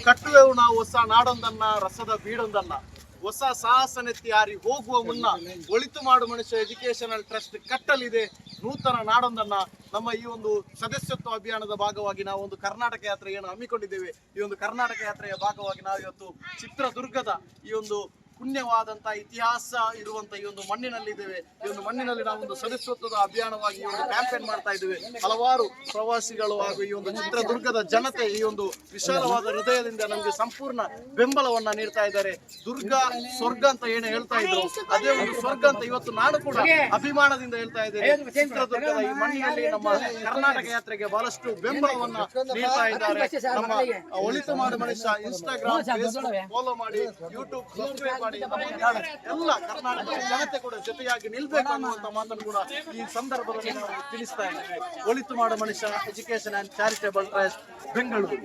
ಕಟ್ಟುವೆವು ನಾವು ಹೊಸ ನಾಡೊಂದನ್ನ ರಸದ ಬೀಡೊಂದನ್ನ. ಹೊಸ ಸಾಹಸನೆತ್ತಿ ಹಾರಿ ಹೋಗುವ ಮುನ್ನ ಒಳಿತು ಮಾಡು ಮನುಷ್ಯ ಎಜುಕೇಶನಲ್ ಟ್ರಸ್ಟ್ ಕಟ್ಟಲಿದೆ ನೂತನ ನಾಡೊಂದನ್ನ. ನಮ್ಮ ಈ ಒಂದು ಸದಸ್ಯತ್ವ ಅಭಿಯಾನದ ಭಾಗವಾಗಿ ನಾವು ಒಂದು ಕರ್ನಾಟಕ ಯಾತ್ರೆಯನ್ನು ಹಮ್ಮಿಕೊಂಡಿದ್ದೇವೆ. ಈ ಒಂದು ಕರ್ನಾಟಕ ಯಾತ್ರೆಯ ಭಾಗವಾಗಿ ನಾವು ಇವತ್ತು ಚಿತ್ರದುರ್ಗದ ಈ ಒಂದು ಪುಣ್ಯವಾದಂತಹ ಇತಿಹಾಸ ಇರುವಂತ ಈ ಒಂದು ಮಣ್ಣಿನಲ್ಲಿದ್ದೇವೆ. ಈ ಒಂದು ಮಣ್ಣಿನಲ್ಲಿ ನಾವು ಒಂದು ಸದಸ್ಯತ್ವದ ಅಭಿಯಾನವಾಗಿ ಈ ಒಂದು ಕ್ಯಾಂಪೇನ್ ಮಾಡ್ತಾ ಇದ್ದೇವೆ. ಹಲವಾರು ಪ್ರವಾಸಿಗಳು ಹಾಗೂ ಈ ಒಂದು ಚಿತ್ರದುರ್ಗದ ಜನತೆ ಈ ಒಂದು ವಿಶಾಲವಾದ ಹೃದಯದಿಂದ ನಮಗೆ ಸಂಪೂರ್ಣ ಬೆಂಬಲವನ್ನ ನೀಡ್ತಾ ಇದ್ದಾರೆ. ದುರ್ಗ ಸ್ವರ್ಗ ಅಂತ ಏನು ಹೇಳ್ತಾ ಇದ್ರು, ಅದೇ ಒಂದು ಸ್ವರ್ಗ ಅಂತ ಇವತ್ತು ನಾನು ಕೂಡ ಅಭಿಮಾನದಿಂದ ಹೇಳ್ತಾ ಇದ್ದೇನೆ. ಚಿತ್ರದುರ್ಗದ ಈ ಮಣ್ಣಿನಲ್ಲಿ ನಮ್ಮ ಕರ್ನಾಟಕ ಯಾತ್ರೆಗೆ ಬಹಳಷ್ಟು ಬೆಂಬಲವನ್ನ ನೀಡ್ತಾ ಇದ್ದಾರೆ. ನಮ್ಮ ಒಳಿತು ಮಾಡು ಮನುಷ್ಯ ಇನ್ಸ್ಟಾಗ್ರಾಮ್, ಫೇಸ್ಬುಕ್ ಫಾಲೋ ಮಾಡಿ, ಯೂಟ್ಯೂಬ್ ಸಬ್ಸ್ಕ್ರೈಬ್ ಮಾಡಿ. ಎಲ್ಲ ಕರ್ನಾಟಕದ ಜನತೆ ಕೂಡ ಜೊತೆಯಾಗಿ ನಿಲ್ಬೇಕು ಅನ್ನುವಂತ ಮಾತನ್ನು ಕೂಡ ಈ ಸಂದರ್ಭದಲ್ಲಿ ನಾವು ತಿಳಿಸ್ತಾ ಇದ್ದೇವೆ. ಒಳಿತು ಮಾಡು ಮನುಷ್ಯ education and charitable trust, Bengaluru.